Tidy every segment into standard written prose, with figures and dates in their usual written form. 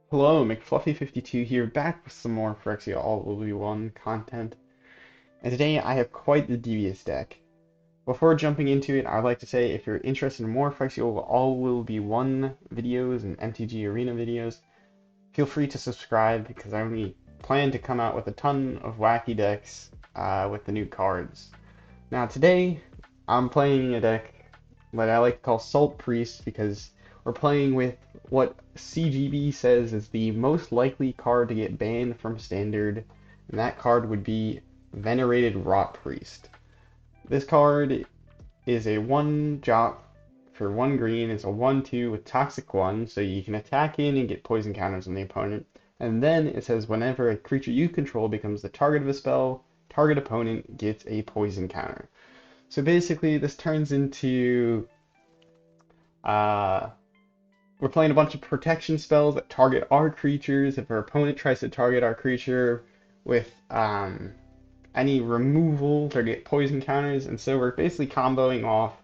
Hello, McFluffy52 here, back with some more Phyrexia All Will Be One content. And today I have quite the devious deck. Before jumping into it, I'd like to say if you're interested in more Phyrexia All Will Be One videos and MTG Arena videos, feel free to subscribe because I only plan to come out with a ton of wacky decks with the new cards. Now today, I'm playing a deck that I like to call Salt Priest because we're playing with what CGB says is the most likely card to get banned from Standard, and that card would be Venerated Rotpriest. This card is a 1 drop for 1 green. It's a 1/2 with Toxic 1, so you can attack in and get poison counters on the opponent. And then it says whenever a creature you control becomes the target of a spell, target opponent gets a poison counter. So basically, this turns into uh, we're playing a bunch of protection spells that target our creatures. If our opponent tries to target our creature with any removal, they get poison counters, and so we're basically comboing off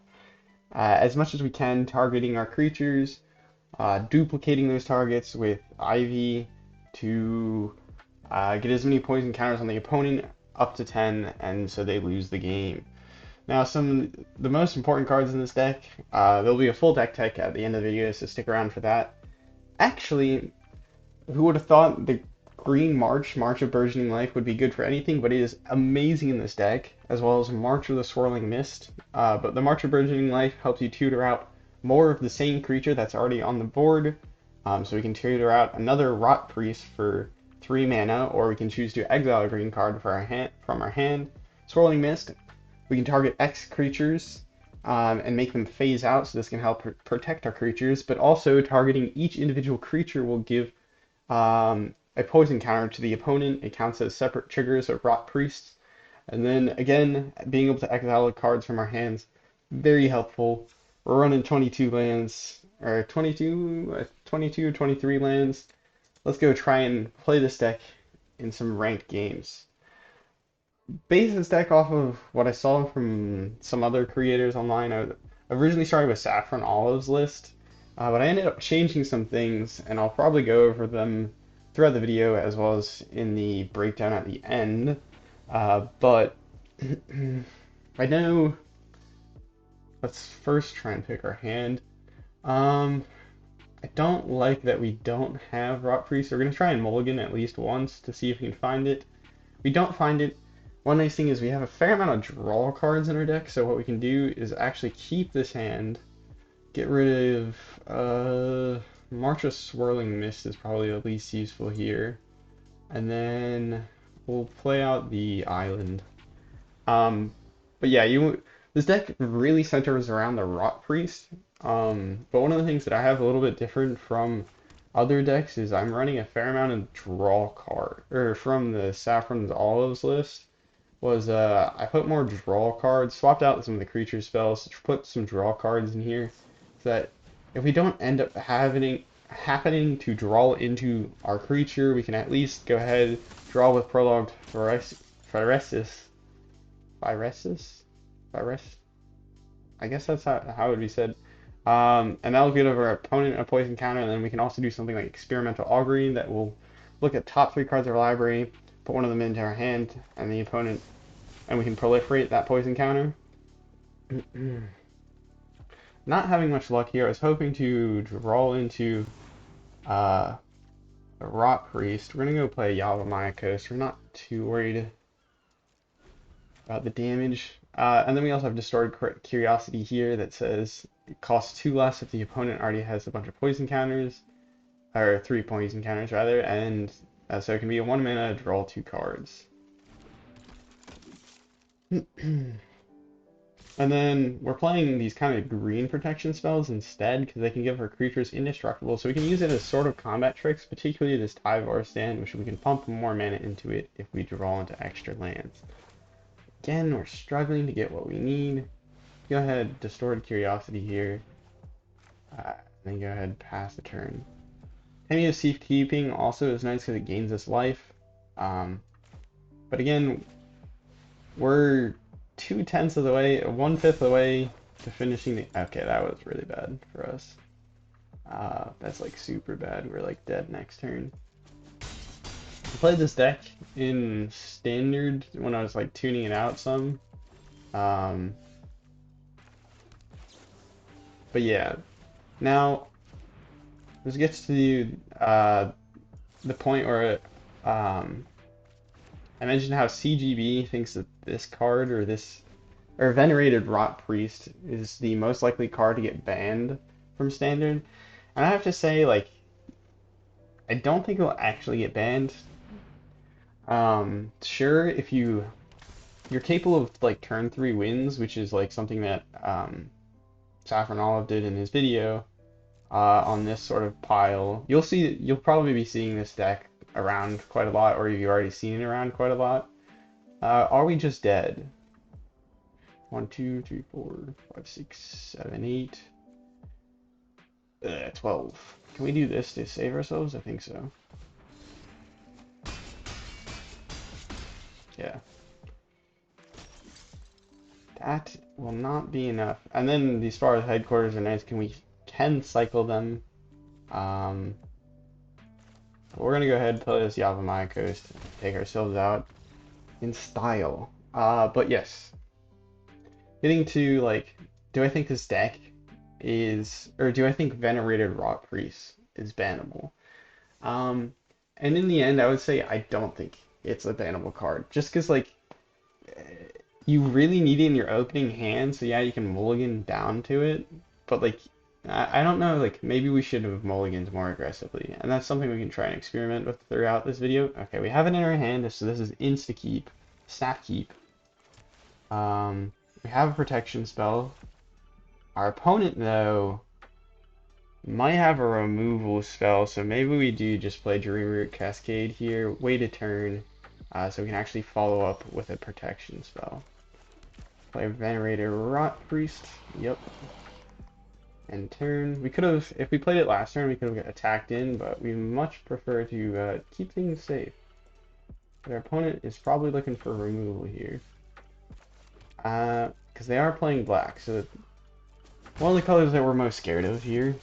as much as we can, targeting our creatures, duplicating those targets with Ivy to get as many poison counters on the opponent up to 10, and so they lose the game. Now, the most important cards in this deck, there'll be a full deck tech at the end of the video, so stick around for that. Actually, who would have thought the green March of Burgeoning Life would be good for anything, but it is amazing in this deck, as well as March of the Swirling Mist. But the March of Burgeoning Life helps you tutor out more of the same creature that's already on the board. So we can tutor out another Rot Priest for 3 mana, or we can choose to exile a green card from our hand. Swirling Mist, we can target X creatures and make them phase out, so this can help protect our creatures, but also targeting each individual creature will give a poison counter to the opponent. It counts as separate triggers of Rot Priests. And then again, being able to exile cards from our hands, very helpful. We're running 22 lands, or 22, 23 lands. Let's go try and play this deck in some ranked games. Base this deck off of what I saw from some other creators online. I originally started with Saffron Olive's list, but I ended up changing some things, and I'll probably go over them throughout the video as well as in the breakdown at the end. But I know, let's first try and pick our hand. I don't like that we don't have Rot Priest. We're going to try and mulligan at least once to see if we can find it. If we don't find it, one nice thing is we have a fair amount of draw cards in our deck, so what we can do is actually keep this hand, get rid of March of Swirling Mist is probably the least useful here, and then we'll play out the island. But yeah, this deck really centers around the Rot Priest. But one of the things that I have a little bit different from other decks is I'm running a fair amount of draw card, or from the Saffron's Olives list was I put more draw cards, swapped out some of the creature spells, put some draw cards in here, so that if we don't end up happening to draw into our creature, we can at least go ahead, draw with Prologue Phyresis. Phyresis? Phyresis? I guess that's how it would be said. And that'll give our opponent a poison counter, and then we can also do something like Experimental Augury that will look at top 3 cards of our library, put one of them into our hand, and the opponent, and we can proliferate that poison counter. Not having much luck here. I was hoping to draw into a Rot Priest. We're gonna go play Yavimaya Coast. We're not too worried about the damage. And then we also have Distorted Curiosity here that says it costs 2 less if the opponent already has a bunch of poison counters, or 3 poison counters rather, and so it can be a 1 mana, draw 2 cards. And then we're playing these kind of green protection spells instead because they can give our creatures indestructible. So we can use it as sort of combat tricks, particularly this Tyvar stand, which we can pump more mana into it if we draw into extra lands. Again, we're struggling to get what we need. Go ahead, Distorted Curiosity here. Then go ahead, pass the turn. Tamiyo Safekeeping also is nice because it gains us life. But again, we're 2/10 of the way, 1/5 of the way to finishing the. Okay, that was really bad for us. That's like super bad. We're like dead next turn. I played this deck in standard when I was like tuning it out some. Um, but yeah, now this gets to the point where I mentioned how CGB thinks that this card or Venerated Rotpriest is the most likely card to get banned from standard. And I have to say, like, I don't think it'll actually get banned. Sure, if you're capable of like turn 3 wins, which is like something that Saffron Olive did in his video on this sort of pile. You'll probably be seeing this deck around quite a lot, or you've already seen it around quite a lot. Are we just dead? 1, 2, 3, 4, 5, 6, 7, 8, 12. Can we do this to save ourselves? I think so. Yeah. That will not be enough. And then these far as headquarters are nice. Can cycle them. We're gonna go ahead and play this Yavimaya Coast and take ourselves out in style. But yes, getting to like, do I think this deck or do I think Venerated Rotpriest is bannable? And in the end, I would say I don't think it's a bannable card, just because like you really need it in your opening hand, so yeah, you can mulligan down to it, but like I don't know, like maybe we should have mulliganed more aggressively, and that's something we can try and experiment with throughout this video. Okay, we have it in our hand, so this is insta keep, snap keep. We have a protection spell. Our opponent though might have a removal spell, so maybe we do just play Dreamroot Cascade here, wait a turn, so we can actually follow up with a protection spell. Play Venerated Rotpriest, yep. And turn. We could have, if we played it last turn, we could have attacked in, but we much prefer to keep things safe. But our opponent is probably looking for removal here. Because they are playing black, so one of the colors that we're most scared of here.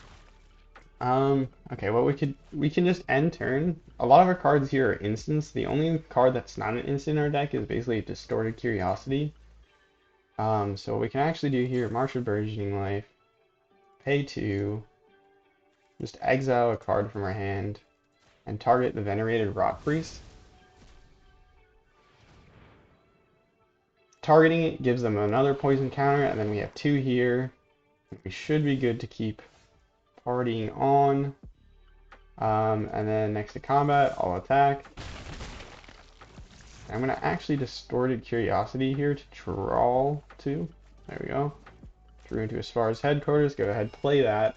Okay, well we can just end turn. A lot of our cards here are instants. The only card that's not an instant in our deck is basically Distorted Curiosity. So what we can actually do here, March of Burgeoning Life, pay 2, just exile a card from our hand, and target the Venerated Rotpriest. Targeting it gives them another poison counter, and then we have 2 here. We should be good to keep partying on. And then next to combat, I'll attack. I'm going to actually Distorted Curiosity here to draw 2. There we go. Drew into Asfar's headquarters. Go ahead, play that.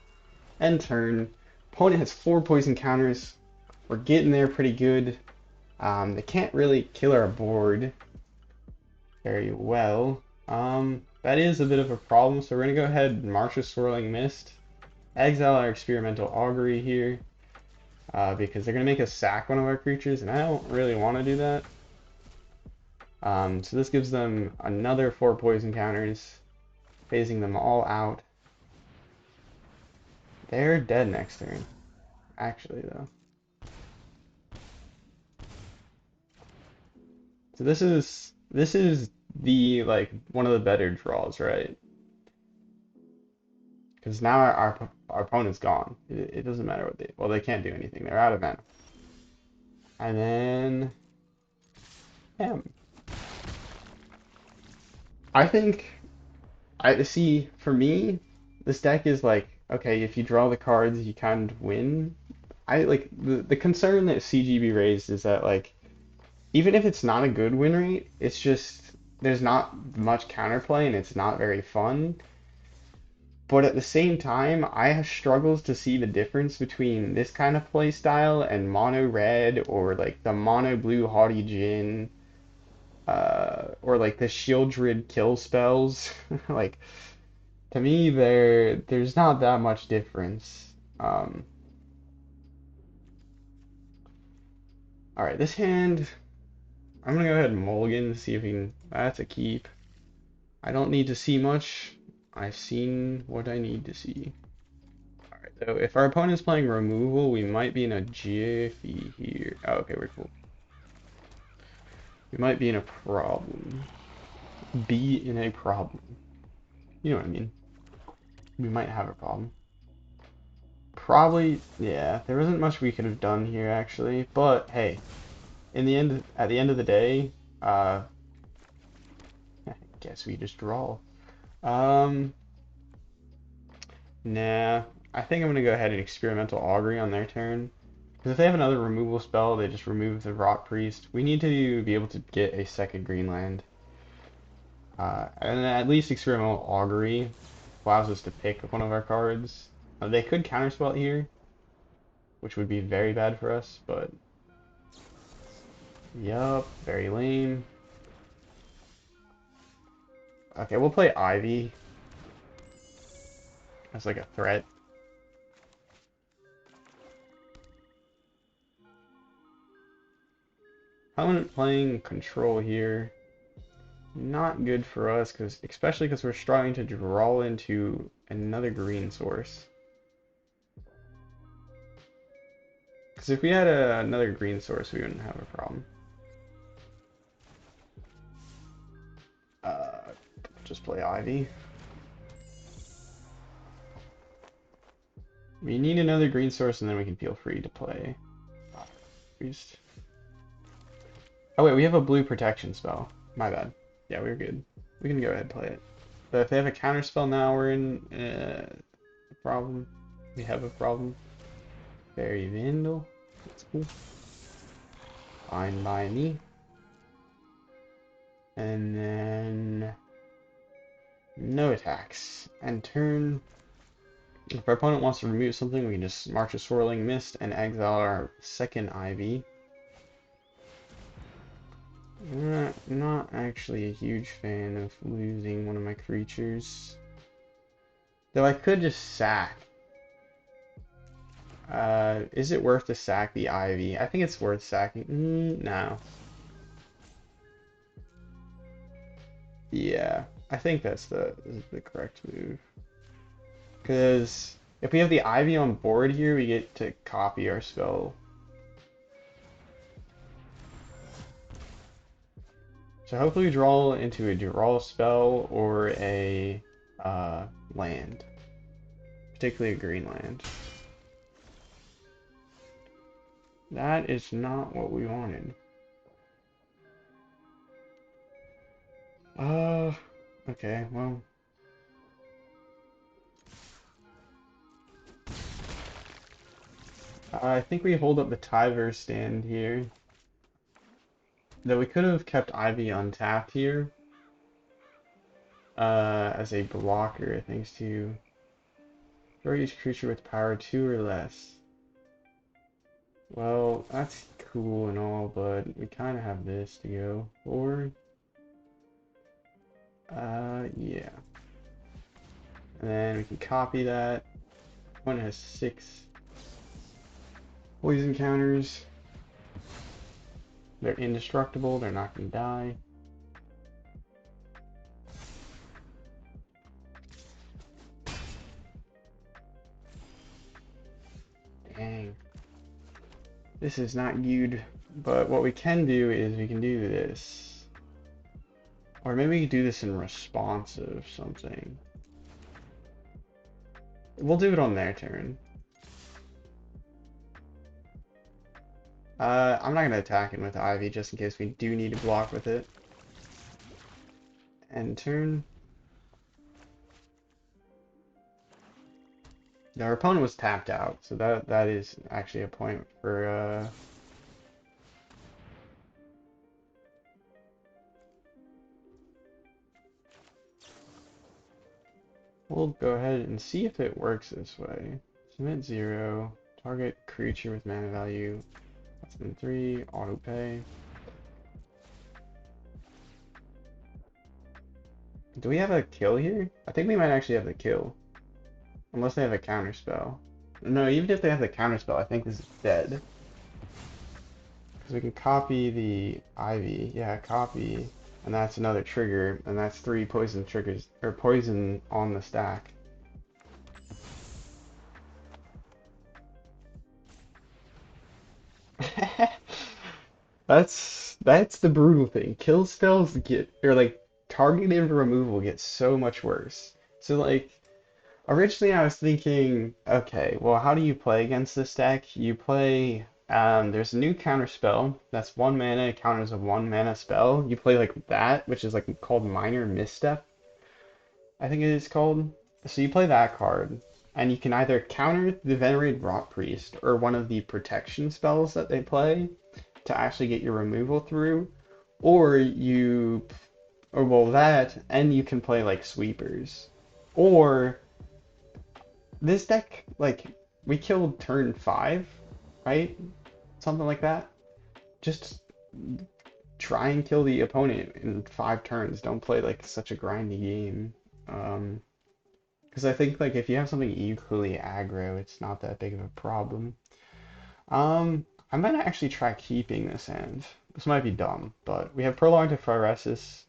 End turn. Opponent has 4 poison counters. We're getting there pretty good. They can't really kill our board very well. That is a bit of a problem, so we're going to go ahead and March of Swirling Mist. Exile our Experimental Augury here. Because they're going to make us sack one of our creatures, and I don't really want to do that. So this gives them another 4 poison counters, phasing them all out. They're dead next turn, actually, though. So this is the like one of the better draws, right? Because now our opponent's gone. It doesn't matter what they can't do anything. They're out of mana. And then him. I think I see for me, this deck is like, okay, if you draw the cards, you kind of win. I like the concern that CGB raised is that like even if it's not a good win rate, it's just there's not much counterplay and it's not very fun. But at the same time, I have struggles to see the difference between this kind of play style and mono red or like the mono blue Haughty Djinn, or like the Shieldred kill spells. Like to me, there's not that much difference. All right, this hand, I'm gonna go ahead and mulligan to see if we can. That's a keep. I don't need to see much. I've seen what I need to see. All right, So if our opponent's playing removal, we might be in a jiffy here. Oh, okay, we're cool. We might be in a problem. Be in a problem. You know what I mean. We might have a problem. Probably, yeah, there isn't much we could have done here actually, but hey, at the end of the day, I guess we just draw. Um, nah, I think I'm gonna go ahead and experimental augury on their turn. Because if they have another removal spell, they just remove the Rotpriest. We need to be able to get a second green land. And at least experimental augury allows us to pick one of our cards. They could counterspell it here, which would be very bad for us, but yup, very lame. Okay, we'll play Ivy as like a threat. Opponent playing control here. Not good for us, especially because we're struggling to draw into another green source. Because if we had another green source, we wouldn't have a problem. Uh, just play Ivy. We need another green source, and then we can feel free to play Priest. Oh wait, we have a blue protection spell. My bad. Yeah, we're good. We can go ahead and play it. But if they have a counter spell now, we're in a problem. We have a problem. Fairy Vandal. That's cool. Fine by me. And then no attacks. And turn. If our opponent wants to remove something, we can just March of Swirling Mist and exile our second Ivy. Not actually a huge fan of losing one of my creatures. Though I could just sack. Is it worth to sack the Ivy? I think it's worth sacking. No. Yeah, I think that's the correct move. Because if we have the Ivy on board here, we get to copy our spell. So hopefully we draw into a draw spell or a land. Particularly a green land. That is not what we wanted. Okay, well. I think we hold up the Tyvar stand here. Though we could have kept Ivy untapped here. As a blocker, thanks to for each creature with power 2 or less. Well, that's cool and all, but we kind of have this to go for. Yeah. And then we can copy that. One has 6 poison counters. They're indestructible, they're not gonna die. Dang. This is not good. But what we can do is we can do this. Or maybe we can do this in response of something. We'll do it on their turn. I'm not gonna attack him with Ivy just in case we do need to block with it. End turn. Our opponent was tapped out, so that is actually a point for we'll go ahead and see if it works this way. Submit 0, target creature with mana value less than 3, auto pay. Do we have a kill here? I think we might actually have the kill. Unless they have a counter spell. No, even if they have the counter spell, I think this is dead. Because we can copy the Ivy. Yeah, copy. And that's another trigger. And that's 3 poison triggers, or poison on the stack. That's the brutal thing. Kill spells get or like targeted removal gets so much worse. So like originally I was thinking, okay, well how do you play against this deck? You play there's a new counter spell that's 1 mana, it counters a 1 mana spell. You play like that, which is like called Minor Misstep, I think it is called. So you play that card, and you can either counter the Venerated Rotpriest or one of the protection spells that they play to actually get your removal through, or you, or well that, and you can play like sweepers, or this deck like we killed turn 5, right? Something like that. Just try and kill the opponent in 5 turns. Don't play like such a grindy game. Because I think like if you have something equally aggro, it's not that big of a problem. I'm gonna actually try keeping this hand. This might be dumb, but we have Prologue to Phyresis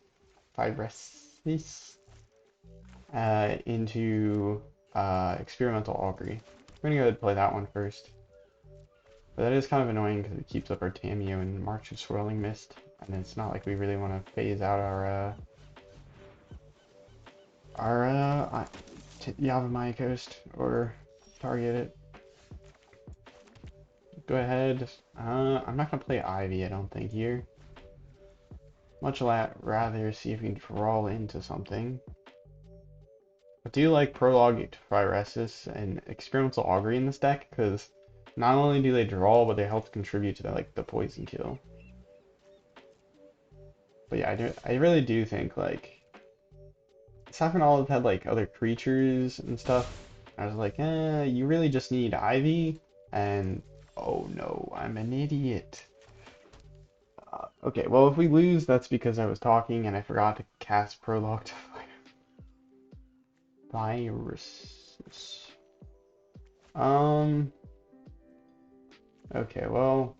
into Experimental Augury. We're gonna go ahead and play that one first. But that is kind of annoying because it keeps up our Tamiyo and March of Swirling Mist, and it's not like we really want to phase out our Yavimaya Coast or target it. Go ahead. I'm not gonna play Ivy, I don't think here. Much rather see if we can crawl into something. I do like Prologue to Phyresis and Experimental Augury in this deck because not only do they draw, but they help contribute to the poison kill. But yeah, I really do think like Saffron had like other creatures and stuff. I was like, you really just need Ivy, and oh no, I'm an idiot. Okay, well if we lose, that's because I was talking and I forgot to cast Prologue to Phyresis. Okay, well.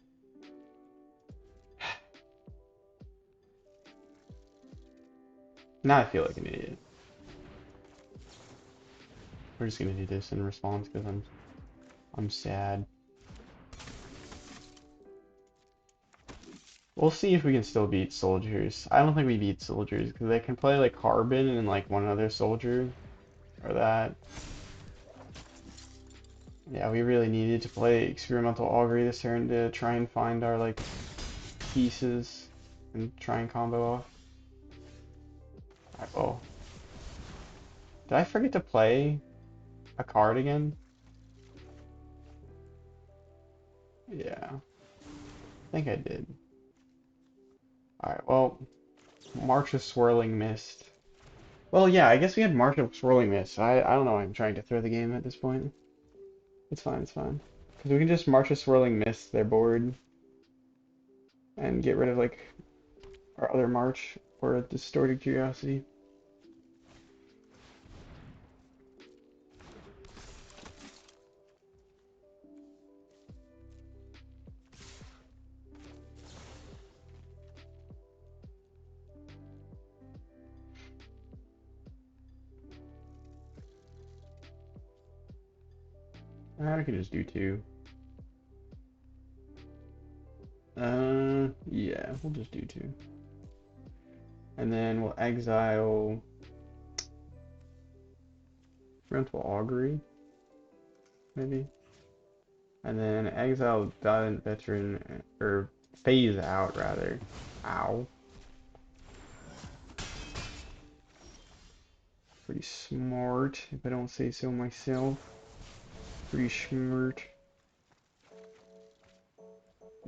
Now I feel like an idiot. We're just gonna do this in response because I'm sad. We'll see if we can still beat soldiers. I don't think we beat soldiers because they can play like Carbon and like one other soldier or that. Yeah, we really needed to play Experimental Augury this turn to try and find our like pieces and try and combo off. Alright, well. Did I forget to play a card again? Yeah, I think I did. Alright, well, March of Swirling Mist. Well, yeah, I guess we had March of Swirling Mist. I don't know why I'm trying to throw the game at this point. It's fine, it's fine. Because we can just March of Swirling Mist their board and get rid of like our other March or a Distorted Curiosity. I can just do 2. Yeah, we'll just do 2. And then we'll exile Rental Augury, maybe. And then exile Valiant Veteran, or phase out rather. Ow. Pretty smart, if I don't say so myself. Pretty smart.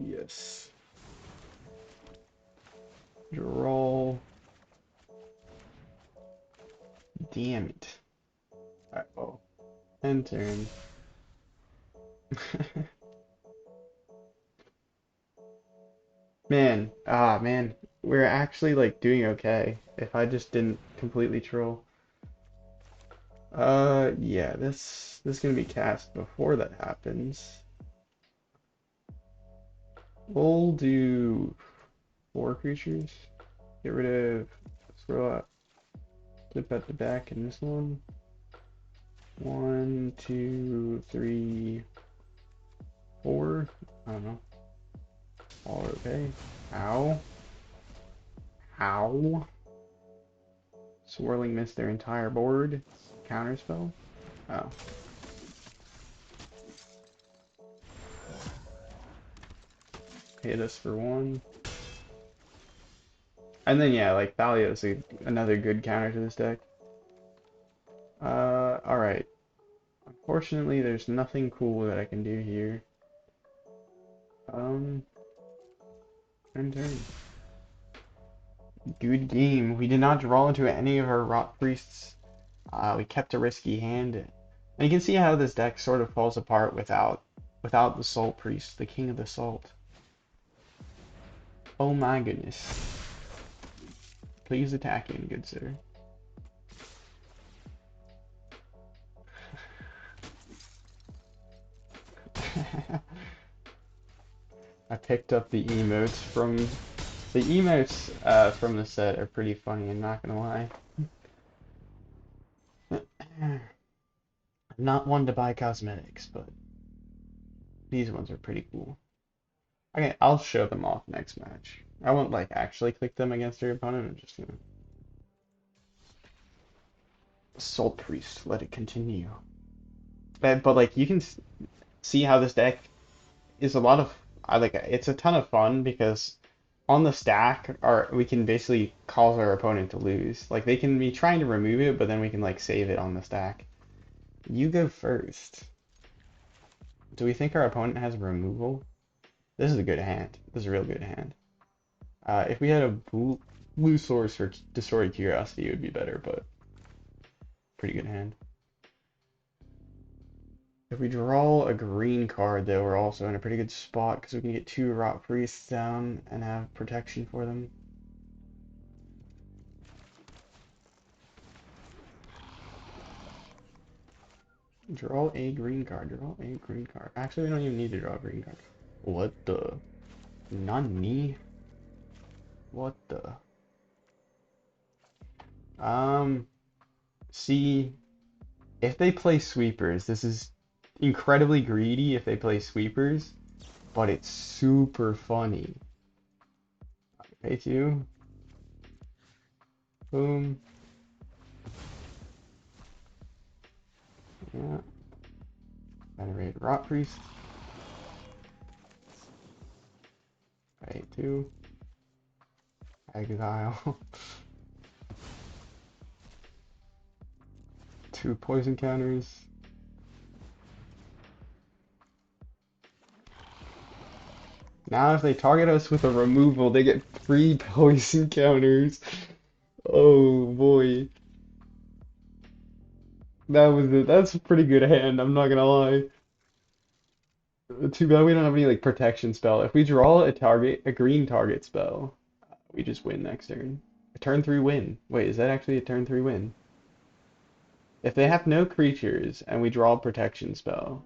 Yes. Draw. Damn it. Alright, well. End turn. Man. We're actually like doing okay. If I just didn't completely troll. Yeah, this is gonna be cast before that happens. We'll do 4 creatures. Get rid of scroll up. Flip at the back in this one. 1, 2, 3, 4. I don't know. Okay. Ow. Ow. Swirling missed their entire board. Counterspell. Oh. Hit us for one. And then yeah, like Thalio's another good counter to this deck. Alright. Unfortunately, there's nothing cool that I can do here. End turn. Good game. We did not draw into any of our Rotpriests. We kept a risky hand. And you can see how this deck sort of falls apart without the Salt Priest, the King of the Salt. Oh my goodness. Please attack him, good sir. I picked up the emotes from the set are pretty funny, I'm not gonna lie. I'm not one to buy cosmetics, but these ones are pretty cool. Okay, I'll show them off next match. I won't like actually click them against your opponent, I'm just gonna Salt Priest, let it continue. But like you can see how this deck is a lot of I like it's a ton of fun because on the stack we can basically cause our opponent to lose. Like they can be trying to remove it, but then we can like save it on the stack. You go first. Do we think our opponent has removal? This is a good hand. This is a real good hand. If we had a blue source or Destroyed Curiosity, it would be better, but pretty good hand. If we draw a green card, though, we're also in a pretty good spot because we can get 2 Rotpriests down and have protection for them. Draw a green card. Draw a green card. Actually, we don't even need to draw a green card. What the? Nani? What the? See, if they play sweepers, this is incredibly greedy if they play sweepers, but it's super funny. Pay 2. Boom. Yeah. Venerated Rotpriest. Pay 2. Exile. 2 poison counters. Now if they target us with a removal, they get 3 poison counters. Oh boy. That was it. That's a pretty good hand, I'm not gonna lie. Too bad we don't have any like protection spell. If we draw a green target spell, we just win next turn. A turn 3 win. Wait, is that actually a turn 3 win? If they have no creatures and we draw a protection spell,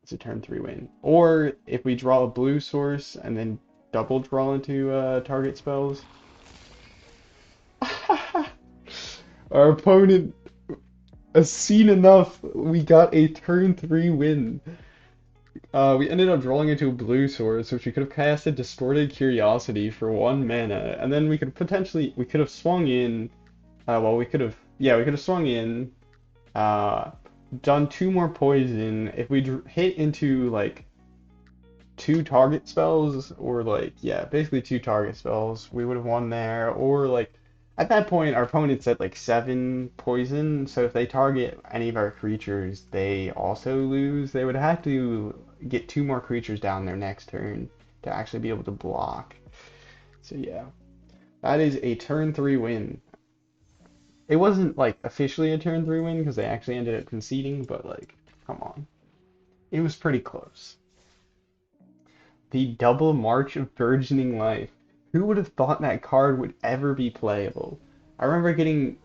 it's a turn 3 win. Or if we draw a blue source and then double draw into target spells. Our opponent has seen enough. We got a turn 3 win. We ended up drawing into a blue source, which we could have casted Distorted Curiosity for 1 mana, and then we could have swung in. Well, yeah, we could have swung in, done 2 more poison. If we hit into like 2 target spells, or like, yeah, basically 2 target spells, we would have won there. Or like, at that point, our opponent's at like 7 poison, so if they target any of our creatures, they also lose. They would have to get 2 more creatures down their next turn to actually be able to block. So yeah, that is a turn 3 win. It wasn't like officially a turn 3 win because they actually ended up conceding, but like, come on. It was pretty close. The double March of Burgeoning Life. Who would have thought that card would ever be playable? I remember getting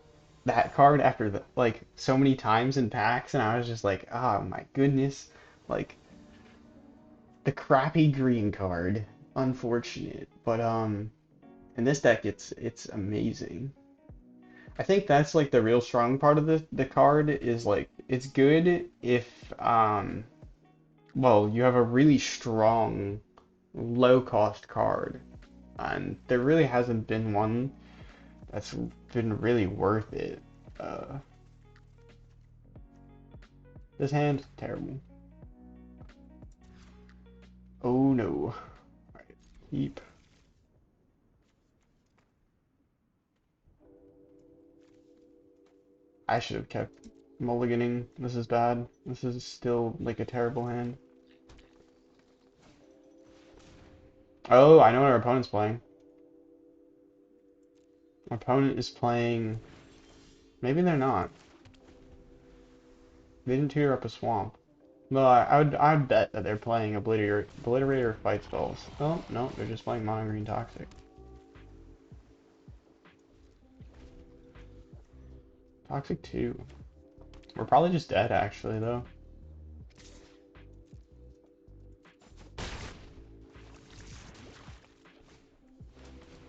that card after like so many times in packs, and I was just like, oh my goodness, like the crappy green card. Unfortunate, but in this deck it's amazing. I think that's like the real strong part of the card is like it's good if well you have a really strong low cost card. And there really hasn't been one that's been really worth it. Uh, this hand's terrible. Oh no. Alright, keep. I should have kept mulliganing. This is bad. This is still like a terrible hand. Oh, I know what our opponent's playing. Our opponent is playing... Maybe they're not. They didn't tear up a swamp. No, I'd bet that they're playing Obliterator Fight Spells. Oh, no, they're just playing Mono Green Toxic. Toxic 2. We're probably just dead, actually, though.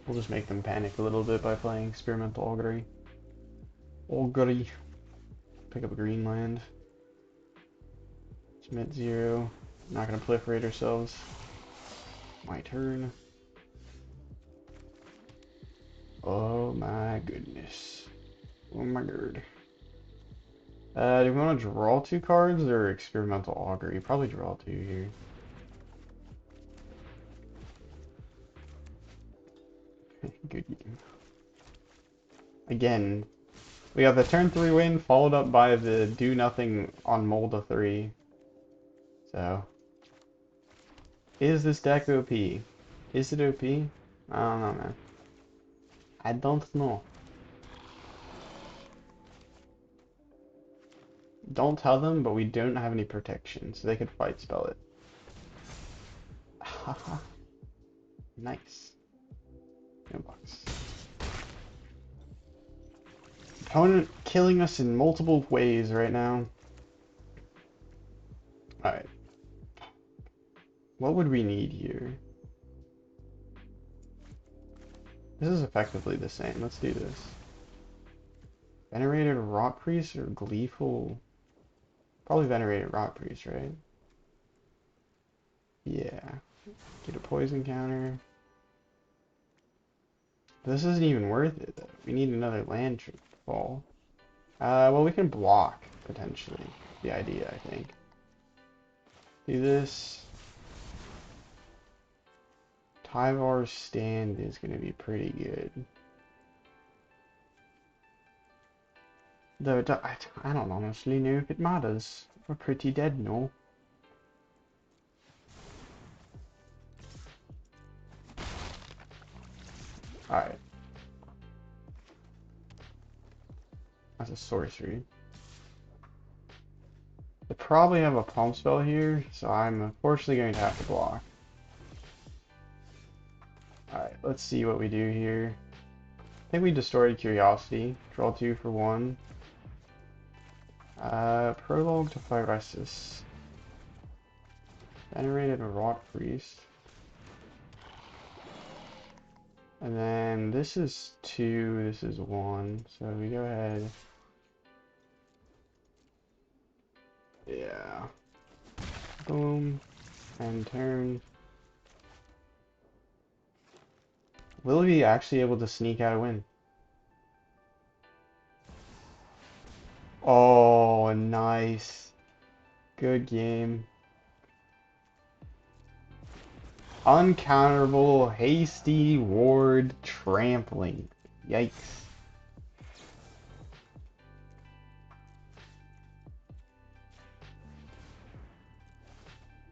We'll just make them panic a little bit by playing Experimental Augury. Augury. Pick up a green land. Submit 0. Not gonna proliferate ourselves. My turn. Oh my goodness. Oh my god. Do we want to draw 2 cards or Experimental Augury? Probably draw 2 here. Good game. Again, we got the turn 3 win followed up by the do nothing on Molda 3. So, is this deck OP? Is it OP? I don't know, man. I don't know. Don't tell them, but we don't have any protection, so they could fight spell it. Haha. Nice. No bucks. Opponent killing us in multiple ways right now. Alright. What would we need here? This is effectively the same. Let's do this. Venerated Rotpriest or Gleeful? Probably Venerated Rotpriest, right? Yeah. Get a poison counter. This isn't even worth it, though. We need another land fall. Well, we can block, potentially. The idea, I think. Do this. Tyvar's stand is going to be pretty good. Though I don't honestly know if it matters. We're pretty dead, no? Alright. That's a sorcery. They probably have a palm spell here, so I'm unfortunately going to have to block. Alright, let's see what we do here. I think we destroyed Curiosity. Draw 2 for 1. Prologue to Phyresis. Venerated Rotpriest. And then this is 2, this is 1. So we go ahead. Yeah. Boom. And turn. Will we be actually able to sneak out a win? Oh, nice. Good game. Uncounterable, hasty, ward, trampling. Yikes.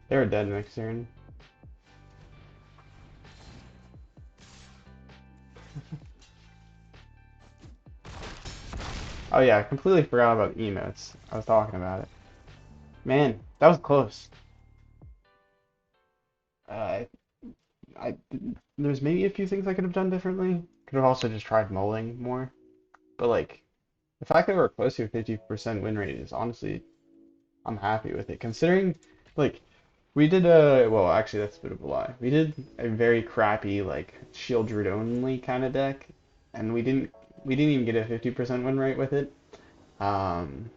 They're dead next turn. Oh yeah, I completely forgot about the emotes. I was talking about it. Man, that was close. Uh, I there's maybe a few things I could have done differently. Could have also just tried mulling more. But like, the fact that we're close to a 50% win rate is honestly, I'm happy with it. Considering, like, we did a, well, actually that's a bit of a lie. We did a very crappy, like, shield druid only kind of deck, and we didn't even get a 50% win rate with it. Um,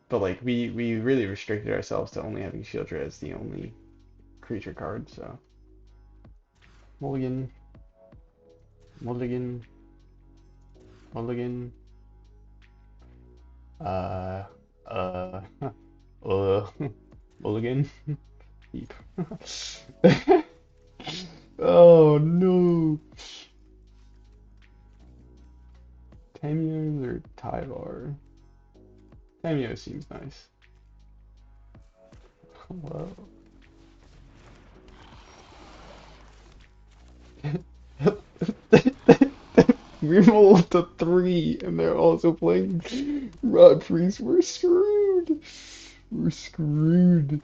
but like, we really restricted ourselves to only having shield druid as the only creature card, so. Mulligan. Mulligan. Mulligan. Uh, uh, Mulligan. Deep. Oh no. Tamiyo or Tyvar? Tamiyo seems nice. Whoa. We rolled a 3 and they're also playing Rotpriest. We're screwed. We're screwed.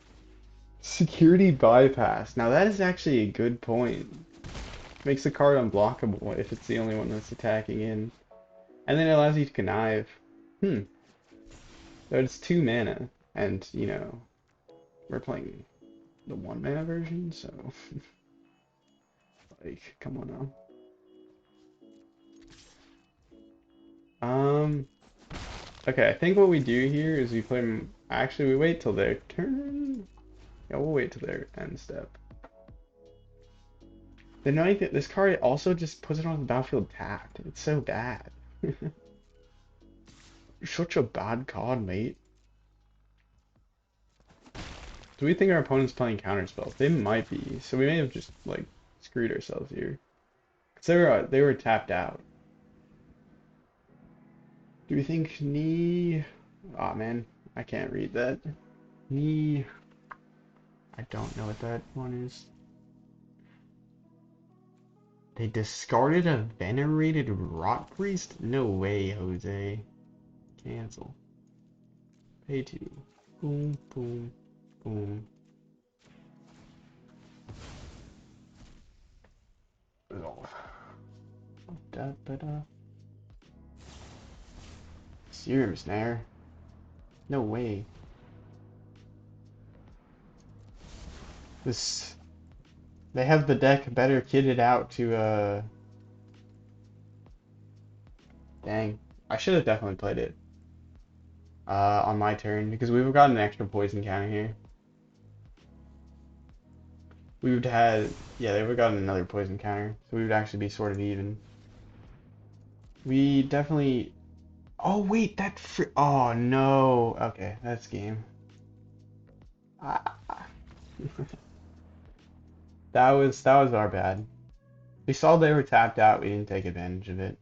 Security bypass. Now that is actually a good point. Makes the card unblockable if it's the only one that's attacking in. And then it allows you to connive. Hmm. But it's 2 mana. And, you know, we're playing the 1 mana version, so like, come on now. Okay, I think what we do here is we play them. Actually, we wait till their turn. Yeah, we'll wait till their end step. The night that this card also just puts it on the battlefield tapped. It's so bad. Such a bad card, mate. Do we think our opponent's playing counterspell? They might be, so we may have just like screwed ourselves here. Cause they were tapped out. Do we think knee? Ah man, I can't read that. Knee. I don't know what that one is. They discarded a Venerated Rotpriest? No way, Jose. Cancel. Pay 2. Boom, boom, boom. Oh. Da, da, da. Serum Snare? No way. This... They have the deck better kitted out to, Dang. I should have definitely played it. On my turn, because we've got an extra poison counter here. We would have had... Yeah, they would have gotten another poison counter, so we would actually be sort of even. We definitely... Oh, wait, that oh, no. Okay, that's game. Ah. That was our bad. We saw they were tapped out, we didn't take advantage of it.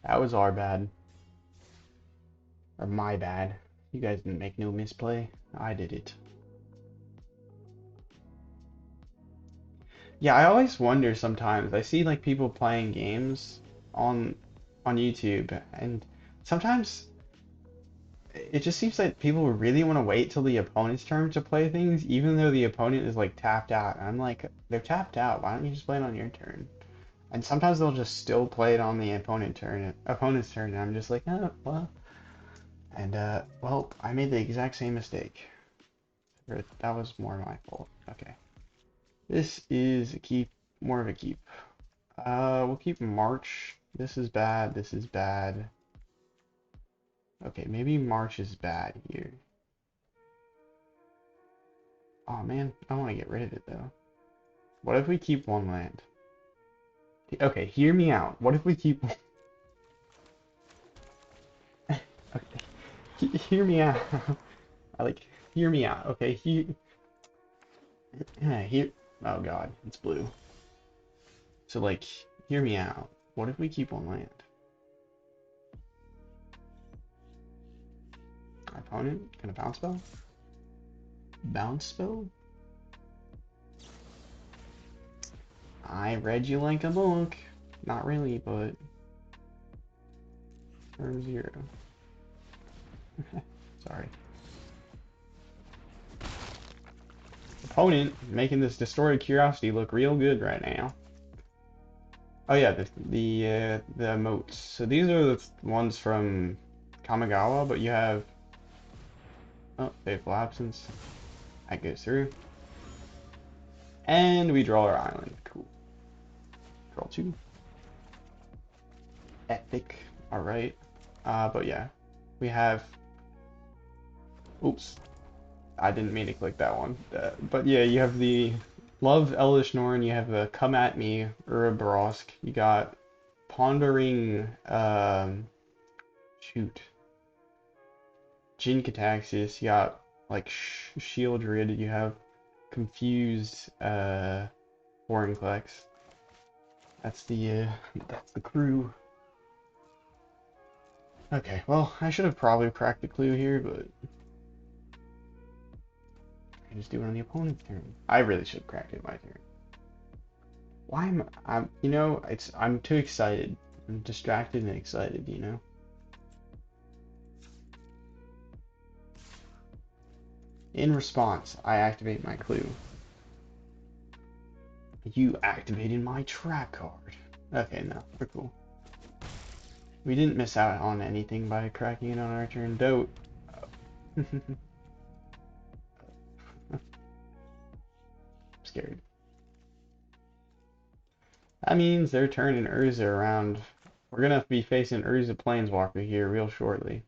That was our bad. Or my bad. You guys didn't make no misplay. I did it. Yeah, I always wonder sometimes. I see like people playing games on YouTube, and sometimes it just seems like people really want to wait till the opponent's turn to play things, even though the opponent is like tapped out. And I'm like, they're tapped out. Why don't you just play it on your turn? And sometimes they'll just still play it on the opponent's turn, and I'm just like, oh, well. And well, I made the exact same mistake. That was more my fault. Okay. This is a keep, more of a keep. We'll keep March. This is bad. This is bad. Okay, maybe March is bad here. Oh man, I want to get rid of it though. What if we keep 1 land? Okay, hear me out. What if we keep... Okay, hear me out. I like, hear me out. Okay, here... Oh god, it's blue. So like, hear me out. What if we keep 1 land? Our opponent, can a bounce spell? Bounce spell? I read you like a book. Not really, but... Turn 0. Sorry. Opponent making this Destroyed Curiosity look real good right now. Oh yeah, the emotes. So these are the ones from Kamigawa, but you have... Oh, Fateful Absence. That goes through. And we draw our island. Cool. Draw 2. Epic. Alright. But yeah. We have... Oops, I didn't mean to click that one. But yeah, you have the Love Elvish Norn, you have the Come At Me, Urabrosk, you got Pondering, shoot, Jin Cataxis, you got like Shieldred, you have Confused, Vorinclex. That's the crew. Okay, well, I should have probably cracked the clue here, but I just do it on the opponent's turn. I really should have cracked it my turn. Why am you know, I'm too excited. I'm distracted and excited, you know? In response, I activate my clue. You activated my trap card. Okay, no, we're cool. We didn't miss out on anything by cracking it on our turn. Dote. I'm scared. That means they're turning Urza around. We're gonna be facing Urza Planeswalker here real shortly.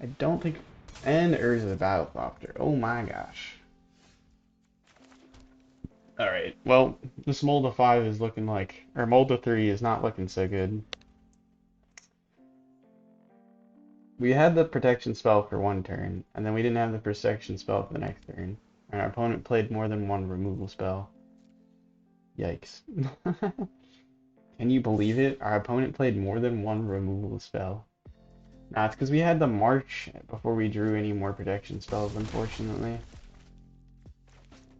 I don't think... And Urza Battlethopter. Oh my gosh. Alright, well, this Molda 5 is looking like... Or Molda 3 is not looking so good. We had the protection spell for one turn, and then we didn't have the protection spell for the next turn. And our opponent played more than one removal spell. Yikes. Can you believe it? Our opponent played more than one removal spell. Nah, it's because we had the March before we drew any more protection spells, unfortunately.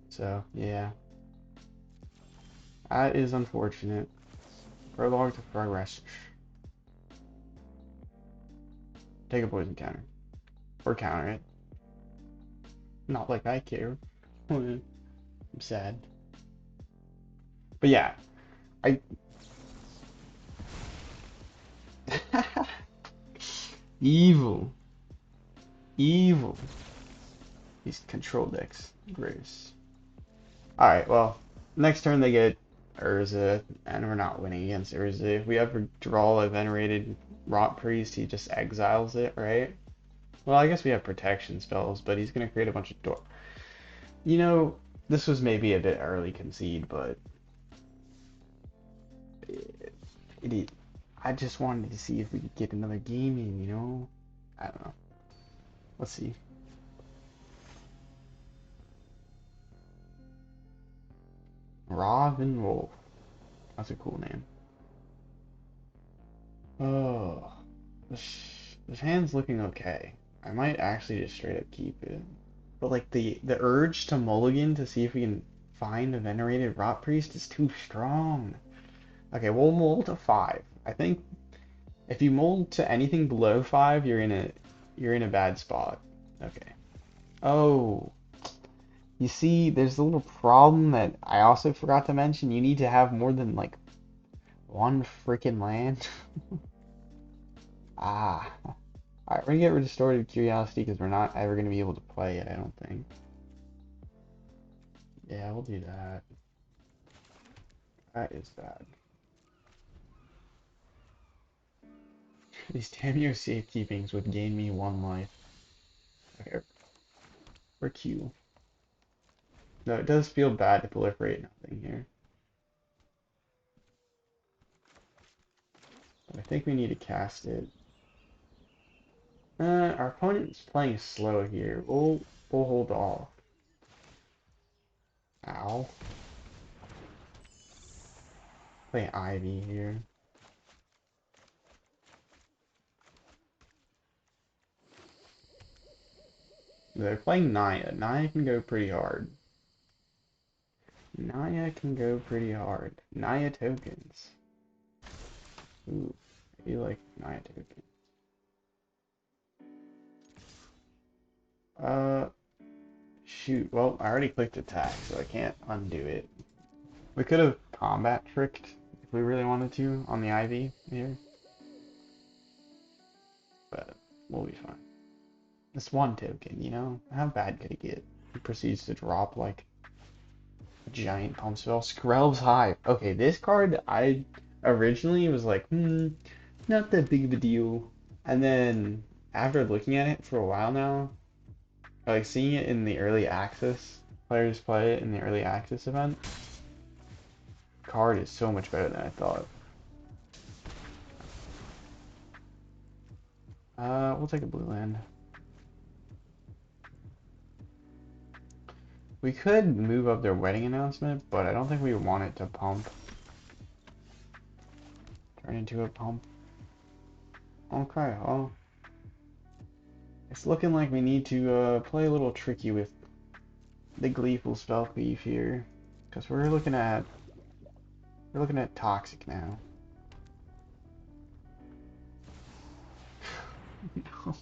So, yeah. That is unfortunate. Prologue to Phyresis. Take a poison counter. Or counter it. Not like I care. I'm sad. But yeah. Evil. Evil. These control decks. Gross. Alright, well, next turn they get Urza, and we're not winning against Urza. If we ever draw a Venerated Rotpriest, he just exiles it, right? Well, I guess we have protection spells, but he's gonna create a bunch of door. You know, this was maybe a bit early concede, but I just wanted to see if we could get another game in, you know? I don't know. Let's see. Raven Wolf. That's a cool name. Oh, this hand's looking okay. I might actually just straight up keep it. But like the urge to mulligan to see if we can find a Venerated Rotpriest is too strong. Okay, we'll mold to 5. I think if you mold to anything below 5, you're in a bad spot. Okay. Oh, you see, there's a little problem that I also forgot to mention. You need to have more than like one freaking land. Ah. Alright, we're gonna get Restorative Curiosity because we're not ever gonna be able to play it, I don't think. Yeah, we'll do that. That is bad. These Tamiyo Safekeepings would gain me 1 life. Okay, we're Q. No, it does feel bad to proliferate nothing here. But I think we need to cast it. Our opponent's playing slow here. We'll hold off. Ow. Play Ivy here. They're playing Naya. Naya can go pretty hard. Naya can go pretty hard. Naya tokens. Ooh, I do like Naya tokens. Shoot. Well, I already clicked attack, so I can't undo it. We could have combat tricked if we really wanted to on the Ivy here. But we'll be fine. This 1 token, you know? How bad could it get? He proceeds to drop like a giant pump spell. Skrelv's Hive. Okay, this card I originally was like, not that big of a deal. And then after looking at it for a while now, like seeing it in the early access, players play it in the early access event, the card is so much better than I thought. We'll take a blue land. We could move up their wedding announcement, but I don't think we want it to pump. Turn into a pump. Okay, well, it's looking like we need to play a little tricky with the Gleeful Spellthief here, because we're looking at toxic now. No.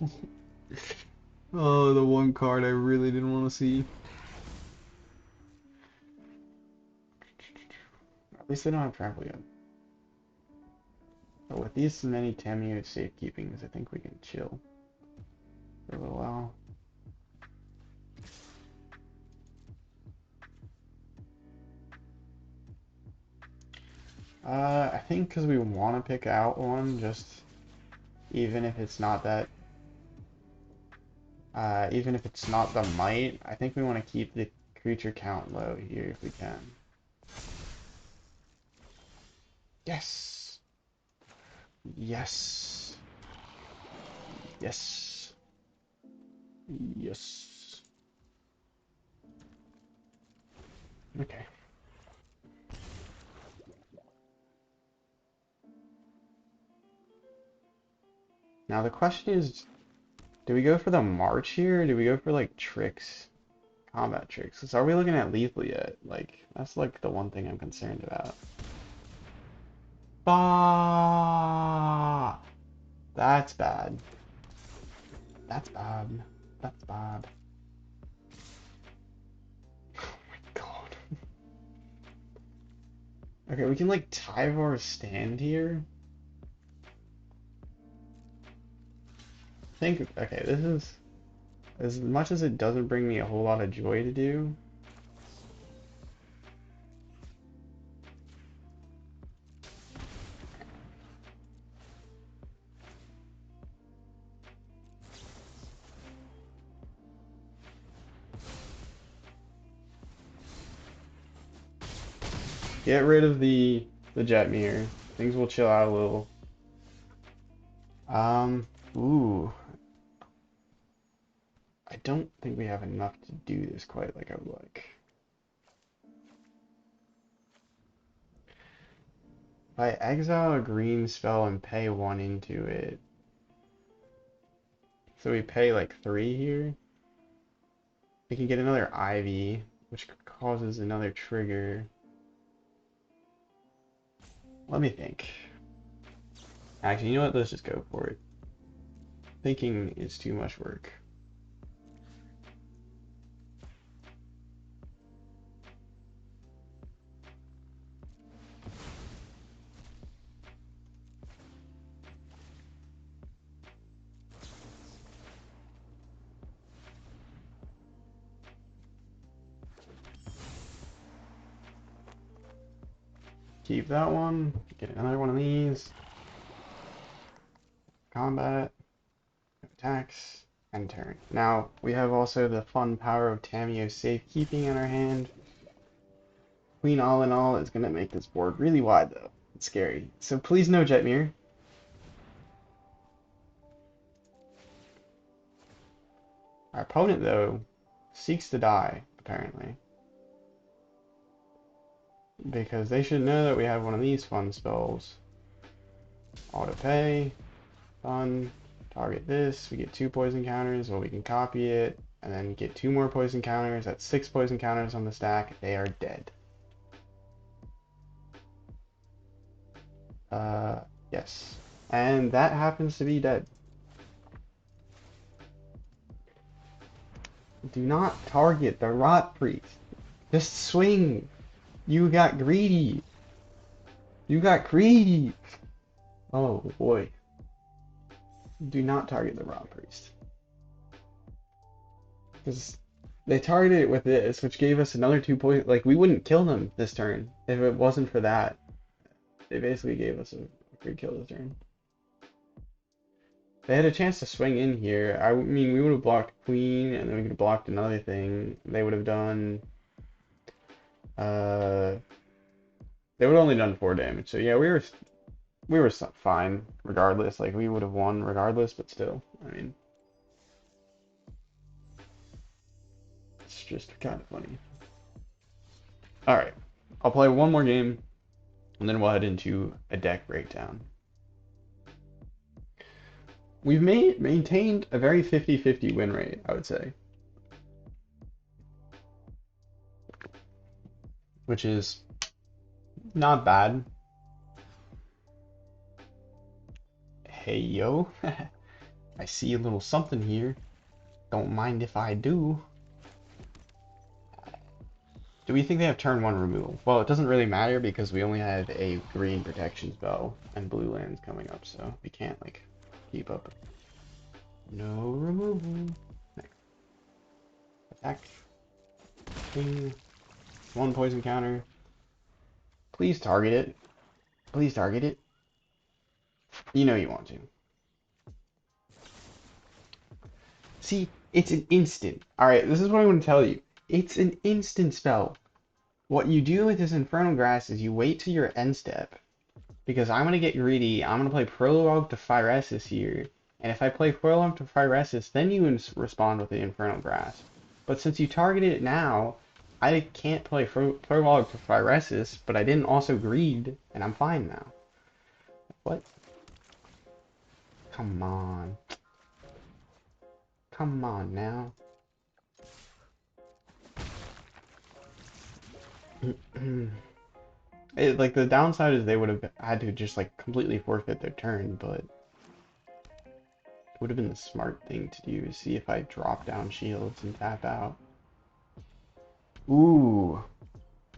Oh, the one card I really didn't want to see. At least they don't have trample yet. But with these many Tamiyo safekeepings, I think we can chill for a little while. I think because we want to pick out one, just even if it's not that, even if it's not the might, I think we want to keep the creature count low here if we can. Yes! Yes! Yes! Yes! Okay. Now the question is, do we go for the March here, or do we go for like tricks? Combat tricks. So are we looking at lethal yet? Like, that's like the one thing I'm concerned about. Ah, that's bad. That's bad. That's bad. Oh my god. Okay, we can like Tyvar stand here. I think, okay, this is, as much as it doesn't bring me a whole lot of joy to do, get rid of the jet mirror. Things will chill out a little. Ooh. I don't think we have enough to do this quite like I would like. If I exile a green spell and pay one into it, so we pay like 3 here, we can get another Ivy, which causes another trigger. Let me think. Actually, you know what? Let's just go for it. Thinking is too much work. Keep that one. Get another one of these. Combat. Attacks. And turn. Now, we have also the fun power of Tamiyo Safekeeping in our hand. Queen all in all is going to make this board really wide, though. It's scary. So please no Jetmir. Our opponent, though, seeks to die, apparently. Because they should know that we have one of these fun spells. Auto pay. Fun. Target this. We get 2 poison counters. Well, we can copy it. And then get 2 more poison counters. That's 6 poison counters on the stack. They are dead. Yes. And that happens to be dead. Do not target the Rotpriest. Just swing. You got greedy. You got greedy. Oh boy. Do not target the Rotpriest. Because they targeted it with this, which gave us another 2 points. Like, we wouldn't kill them this turn if it wasn't for that. They basically gave us a free kill this turn. They had a chance to swing in here. I mean, we would have blocked queen, and then we could have blocked another thing. They would have done, uh, they would have only done 4 damage. So yeah, we were fine regardless. Like we would have won regardless, but still, I mean, it's just kind of funny. All right, I'll play one more game, and then we'll head into a deck breakdown. We've maintained a very 50-50 win rate, I would say, which is not bad. Hey yo, I see a little something here. Don't mind if I do. Do we think they have turn 1 removal? Well, it doesn't really matter because we only have a green protection spell and blue lands coming up, so we can't like keep up. No removal. Next. Attack. Ping. 1 poison counter. Please target it. Please target it. You know you want to. See, it's an instant. Alright, this is what I want to tell you. It's an instant spell. What you do with this Infernal Grass is you wait till your end step. Because I'm going to get greedy. I'm going to play Prologue to Phyresis here. And if I play Prologue to Phyresis, then you respond with the Infernal Grass. But since you targeted it now, I can't play Prologue to Phyresis, but I didn't also greed, and I'm fine now. What? Come on. Come on now. Like the downside is they would have had to just like completely forfeit their turn, but it would have been the smart thing to do. See if I drop down shields and tap out. Ooh.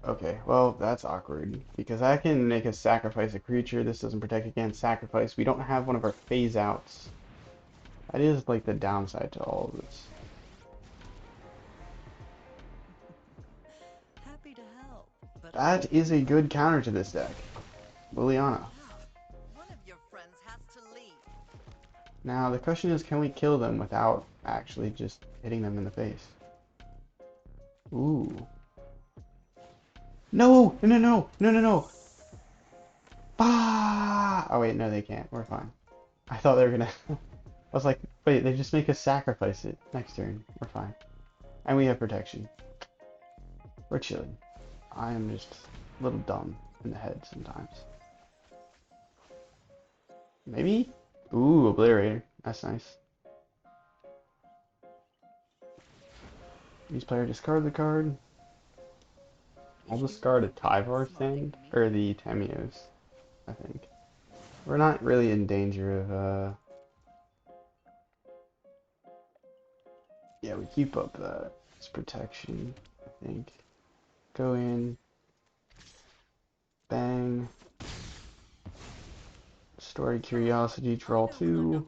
Okay, well that's awkward because I can make a sacrifice a creature. This doesn't protect against sacrifice. We don't have one of our phase outs. That is like the downside to all of this. Happy to help, but That is a good counter to this deck. Liliana. one of your friends has to leave. Now the question is, can we kill them without actually just hitting them in the face? Ooh. No! No, no, no! No, no, no! Ah! Oh wait, no they can't. We're fine. I thought they were gonna... I was like, wait, they just make us sacrifice it next turn. We're fine. And we have protection. We're chilling. I am just a little dumb in the head sometimes. Maybe? Ooh, Obliterator. That's nice. Each player discard the card. I'll discard a Tyvar stand, or the Tamiyos, I think. We're not really in danger of, yeah, we keep up that. It's protection, I think. Go in. Bang. Story Curiosity, draw 2.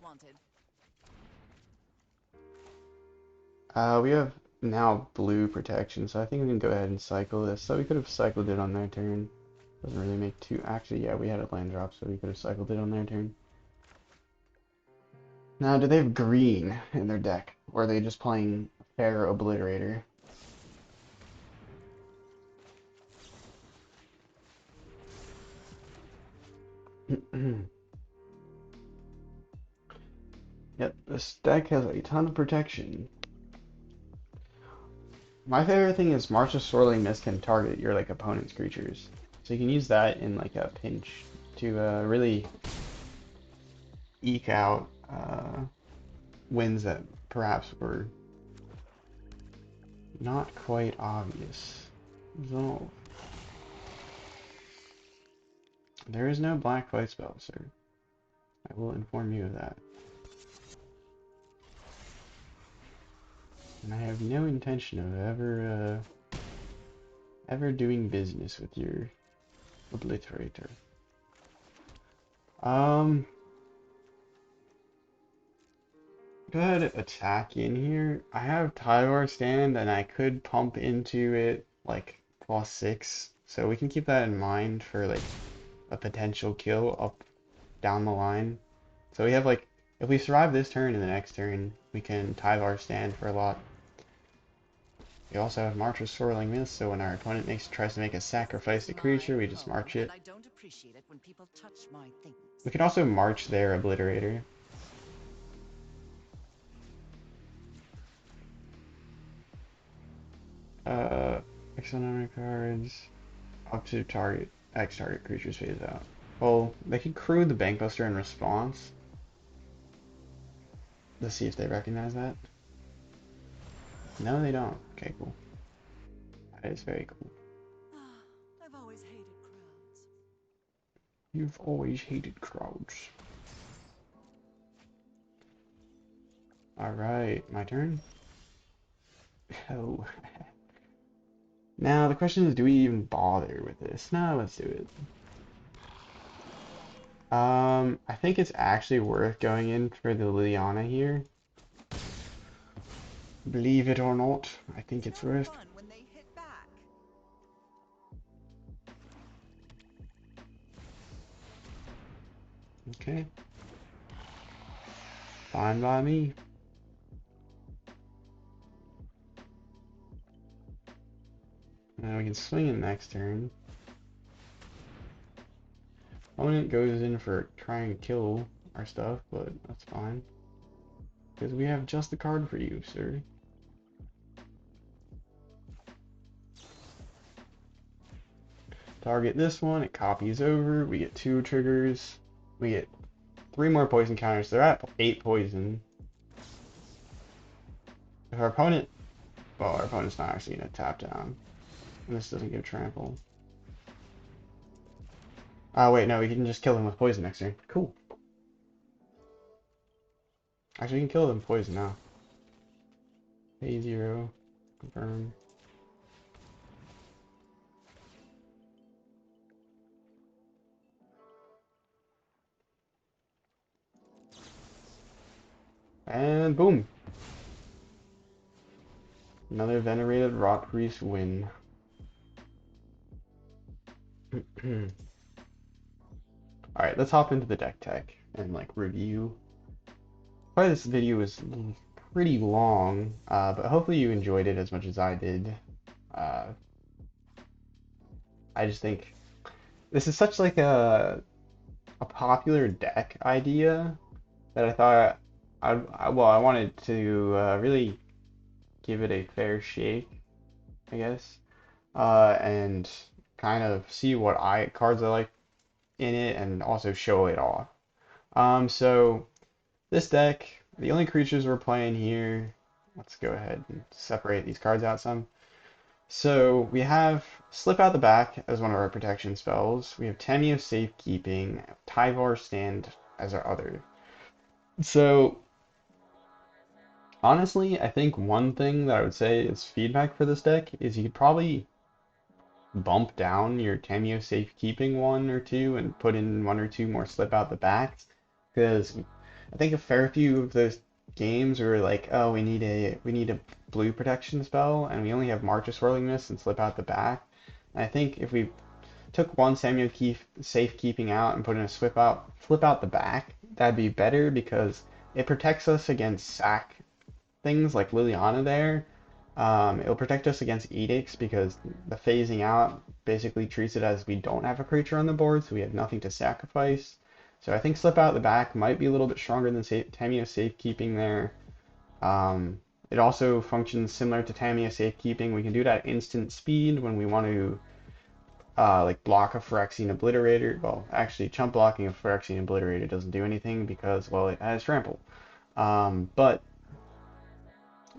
We have now blue protection, so I think we can go ahead and cycle this. So we could have cycled it on their turn. Doesn't really make too... Actually, yeah, we had a land drop, so we could have cycled it on their turn. Now, do they have green in their deck? Or are they just playing Fair Obliterator? Yep, this deck has a ton of protection. My favorite thing is March of Swirling Mist can target your like opponent's creatures. So you can use that in like a pinch to really eke out wins that perhaps were not quite obvious. Resolve. There is no black white spell, sir. I will inform you of that. And I have no intention of ever doing business with your obliterator. Go ahead and attack in here. I have Tyvar stand and I could pump into it like +6. So we can keep that in mind for like a potential kill up down the line. So we have like If we survive this turn and the next turn, we can Tyvar stand for a lot. We also have March of Swirling Mist, so when our opponent tries to make a sacrifice a creature, we just march it. And I don't appreciate it when people touch my things. We can also march their Obliterator. X number of cards. Up to target X target creatures phase out. Well, they can crew the Bankbuster in response. Let's see if they recognize that. No, they don't. Okay, cool. That is very cool. I've always hated crowds. You've always hated crowds. Alright, my turn? Oh. Now, the question is, do we even bother with this? No, let's do it. I think it's actually worth going in for the Liliana here. Believe it or not, I think it's worth. Fun when they hit back. Okay. Fine by me. Now we can swing it next turn. Opponent goes in for try and kill our stuff, but that's fine. Because we have just the card for you, sir. Target this one, it copies over, we get 2 triggers, we get 3 more poison counters, they're at 8 poison. If our opponent, well, our opponent's not actually going to tap down, and this doesn't give trample. Oh wait, no, we can just kill them with poison next turn. Cool. Actually, we can kill them with poison now. Pay 0, confirm. And boom! Another Venerated Rotpriest win. Alright, let's hop into the deck tech and like review. Probably this video was pretty long, but hopefully you enjoyed it as much as I did. Uh, I just think this is such like a popular deck idea that I thought I wanted to really give it a fair shake, I guess, and kind of see what cards I like in it and also show it off. So this deck, the only creatures we're playing here, let's go ahead and separate these cards out some. So we have Slip Out the Back as one of our protection spells. We have Tamiyo Safekeeping, Tyvar Stand as our other. So honestly, I think one thing that I would say is feedback for this deck is you could probably bump down your Tamiyo Safekeeping 1 or 2 and put in 1 or 2 more Slip Out the Backs, because I think a fair few of those games were like, oh, we need a blue protection spell, and we only have March of Swirling Mist and Slip Out the Back. And I think if we took one Safekeeping out and put in a Flip Out the Back, that'd be better because it protects us against sack things like Liliana there. It'll protect us against edicts because the phasing out basically treats it as we don't have a creature on the board, so we have nothing to sacrifice. So I think Slip Out the Back might be a little bit stronger than Tamiyo Safekeeping there. It also functions similar to Tamiyo Safekeeping. We can do it at instant speed when we want to like block a Phyrexian Obliterator. Well, actually, chump blocking a Phyrexian Obliterator doesn't do anything because, well, it has trample. But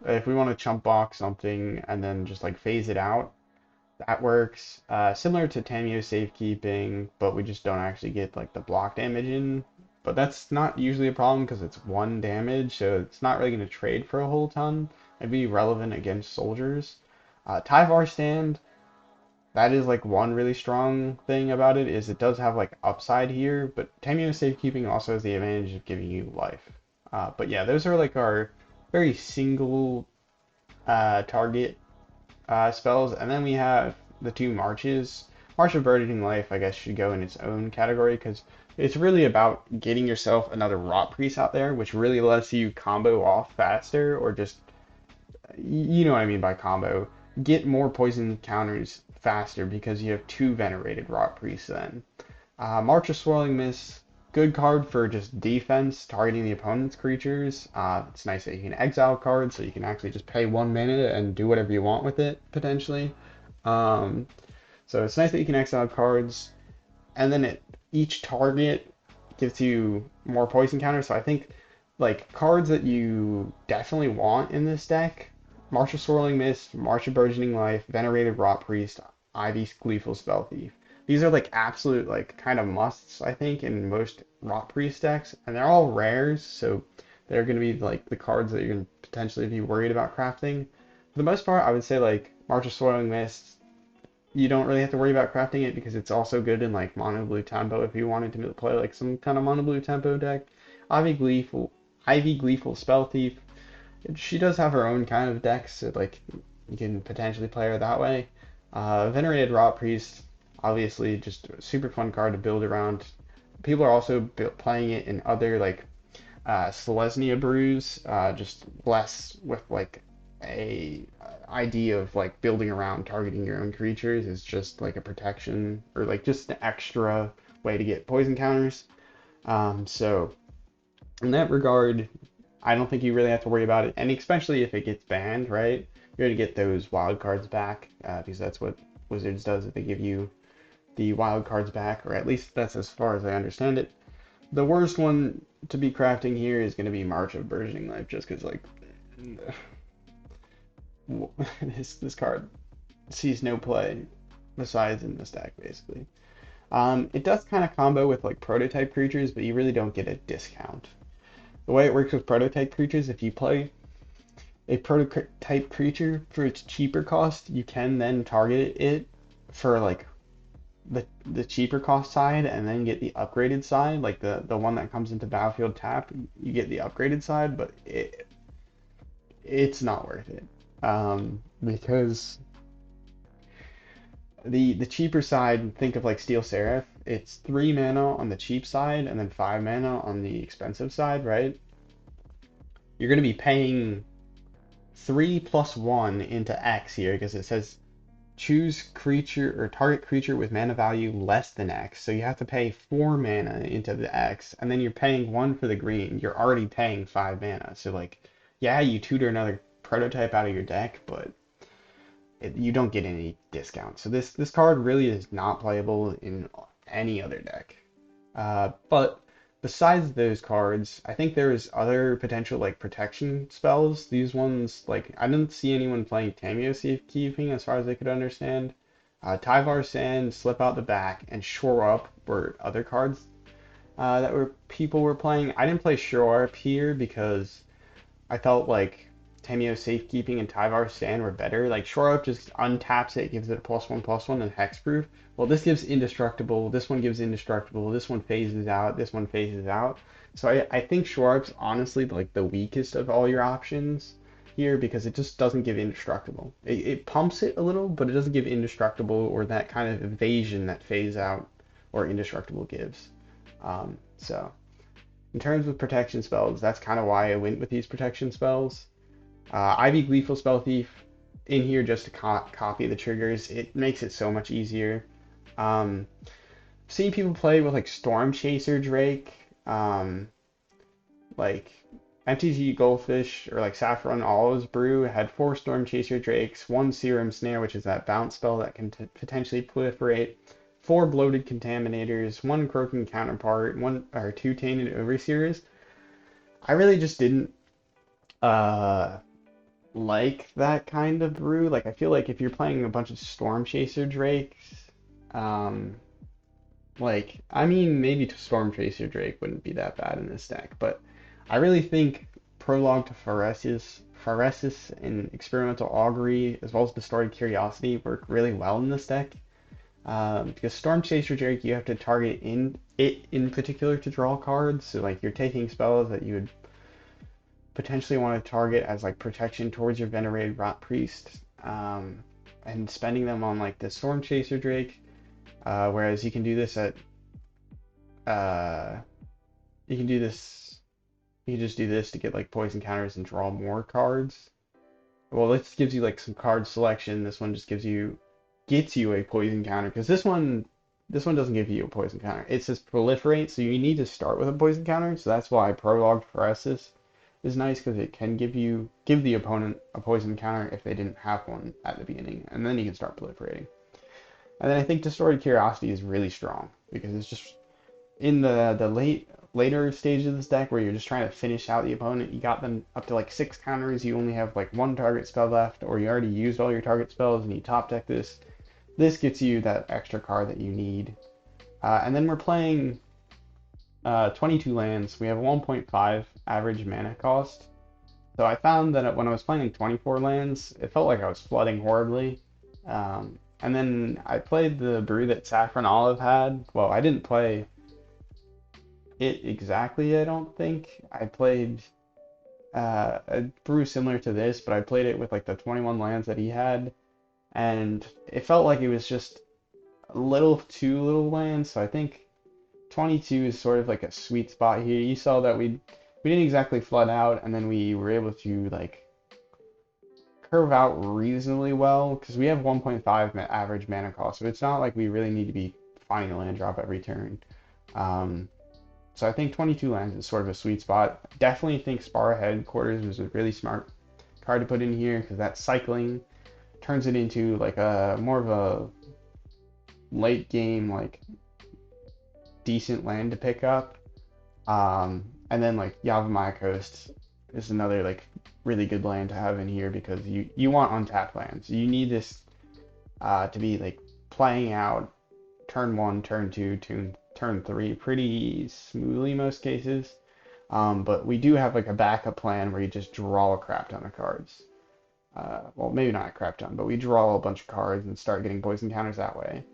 if we want to chump block something and then just like phase it out, that works. Similar to Tamiyo Safekeeping, but we just don't actually get like the block damage in. But that's not usually a problem because it's 1 damage, so it's not really going to trade for a whole ton. It'd be relevant against soldiers. Tyvar Stand, that is like one really strong thing about it is it does have like upside here, but Tamiyo Safekeeping also has the advantage of giving you life. But yeah, those are like our very single target spells, and then we have the 2 marches. March of Burgeoning Life, I guess, should go in its own category because it's really about getting yourself another Rotpriest out there, which really lets you combo off faster, or just, you know what I mean by combo, get more poison counters faster because you have two Venerated Rotpriests then. March of Swirling Mist, good card for just defense, targeting the opponent's creatures. It's nice that you can exile cards, so you can actually just pay 1 mana and do whatever you want with it, potentially. Um, so it's nice that you can exile cards, and then each target gives you more poison counters. So I think like cards that you definitely want in this deck: March of Swirling Mist, March of Burgeoning Life, Venerated Rotpriest, Ivy's Gleeful Spellthief. These are like absolute like kind of musts, I think, in most Rotpriest decks, and they're all rares, so they're going to be like the cards that you're going to potentially be worried about crafting. For the most part, I would say like March of Swirling Mist, you don't really have to worry about crafting it because it's also good in like mono blue tempo if you wanted to play like some kind of mono blue tempo deck. Ivy Gleeful, Ivy Gleeful Spellthief. She does have her own kind of decks, so like you can potentially play her that way. Venerated Rotpriest, obviously just a super fun card to build around. People are also playing it in other like Selesnya brews, just less with like a idea of like building around targeting your own creatures. Is just like a protection or like just an extra way to get poison counters. So in that regard, I don't think you really have to worry about it, and especially if it gets banned, right? You're gonna get those wild cards back because that's what Wizards does. If they give you the wild cards back, or at least that's as far as I understand it. The worst one to be crafting here is going to be March of Burgeoning Life, just because like this card sees no play besides in this deck, basically. It does kind of combo with like prototype creatures, but you really don't get a discount. The way it works with prototype creatures, if you play a prototype creature for its cheaper cost, you can then target it for like the cheaper cost side and then get the upgraded side, like the one that comes into battlefield tap. You get the upgraded side, but it's not worth it because the cheaper side, think of like Steel Seraph. It's 3 mana on the cheap side and then 5 mana on the expensive side, right? You're going to be paying 3+1 into X here because it says choose creature or target creature with mana value less than X. So you have to pay 4 mana into the X, and then you're paying 1 for the green. You're already paying 5 mana. So like, yeah, you tutor another prototype out of your deck, but you don't get any discount. So this card really is not playable in any other deck. But besides those cards, I think there's other potential like protection spells. These ones, like I didn't see anyone playing Tamiyo Safekeeping as far as I could understand. Tyvar Sand, Slip Out the Back, and Shore Up were other cards that were people were playing. I didn't play Shore Up here because I felt like Tamiyo Safekeeping and Tyvar Stand were better. Like Shore Up just untaps it, gives it a +1/+1 and hexproof. Well, this gives indestructible, this one gives indestructible, this one phases out, this one phases out. So I think Shore Up's honestly like the weakest of all your options here because it just doesn't give indestructible. It pumps it a little, but it doesn't give indestructible or that kind of evasion that phase out or indestructible gives. So in terms of protection spells, that's kind of why I went with these protection spells. Ivy Gleeful Spellthief in here just to copy the triggers. It makes it so much easier. Um, Seeing people play with like Storm Chaser Drake, like MTG Goldfish or like Saffron Olives Brew had 4 Storm Chaser Drakes, 1 Serum Snare, which is that bounce spell that can potentially proliferate, 4 Bloated Contaminators, 1 Croaking Counterpart, 2 Tainted Overseers. I really just didn't uh like that kind of brew. Like I feel like if you're playing a bunch of Storm Chaser Drakes, um, like I mean maybe Storm Chaser Drake wouldn't be that bad in this deck, but I really think Prologue to Phyresis and Experimental Augury, as well as Distorted Curiosity, work really well in this deck. Because Storm Chaser Drake, you have to target in particular to draw cards. So like you're taking spells that you would potentially want to target as like protection towards your Venerated Rotpriest, and spending them on like the Storm Chaser Drake. Whereas you can do this at you can do this you can just do this to get like poison counters and draw more cards. Well, this gives you like some card selection. This one just gets you a poison counter because this one doesn't give you a poison counter. It says proliferate, so you need to start with a poison counter. So that's why Prologue Phyresis is nice because it can give the opponent a poison counter if they didn't have one at the beginning, and then you can start proliferating. And then I think Distorted Curiosity is really strong because it's just in the later stage of this deck where you're just trying to finish out the opponent. You got them up to like 6 counters. You only have like one target spell left, or you already used all your target spells and you top deck this. This gets you that extra card that you need. And then we're playing 22 lands. We have 1.5 average mana cost. So I found that when I was playing 24 lands, it felt like I was flooding horribly. And then I played the brew that Saffron Olive had. Well, I didn't play it exactly, I don't think. I played a brew similar to this, but I played it with like the 21 lands that he had, and it felt like it was just a little too little lands. So I think 22 is sort of like a sweet spot here. You saw that we didn't exactly flood out, and then we were able to like curve out reasonably well because we have 1.5 average mana cost, so it's not like we really need to be finding a land drop every turn. So I think 22 lands is sort of a sweet spot. Definitely think Spara Headquarters was a really smart card to put in here because that cycling turns it into like a more of a late game like decent land to pick up. And then like Yavimaya Coast is another like really good land to have in here because you want untapped lands. You need this to be like playing out turn 1, turn 2, turn 3 pretty smoothly most cases. But we do have like a backup plan where you just draw a crap ton of cards. Well, maybe not a crap ton, but we draw a bunch of cards and start getting poison counters that way.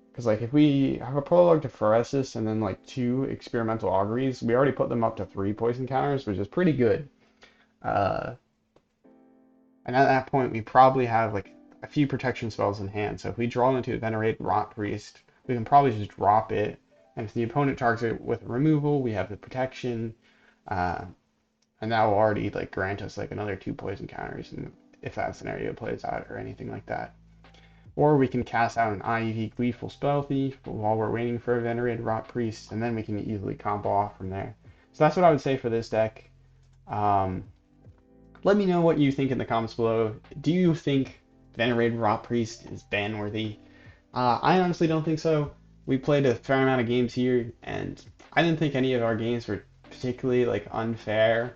Because like if we have a prologue to Phyresis and then like 2 experimental auguries, we already put them up to 3 poison counters, which is pretty good. Uh, and at that point, we probably have like a few protection spells in hand. So if we draw into a Venerated Rotpriest, we can probably just drop it. And if the opponent targets it with removal, we have the protection. Uh, and that will already like grant us like another 2 poison counters, and if that scenario plays out or anything like that. Or we can cast out an IEV Gleeful Spellthief while we're waiting for a Venerated Rotpriest, and then we can easily combo off from there. So that's what I would say for this deck. Let me know what you think in the comments below. Do you think Venerated Rotpriest is ban worthy? I honestly don't think so. We played a fair amount of games here, and I didn't think any of our games were particularly like unfair.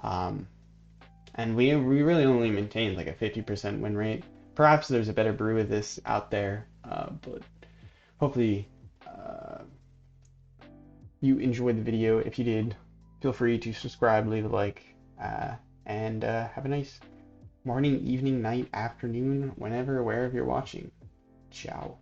And we really only maintained like a 50% win rate. Perhaps there's a better brew of this out there, but hopefully you enjoyed the video. If you did, feel free to subscribe, leave a like, and have a nice morning, evening, night, afternoon, whenever, wherever you're watching. Ciao.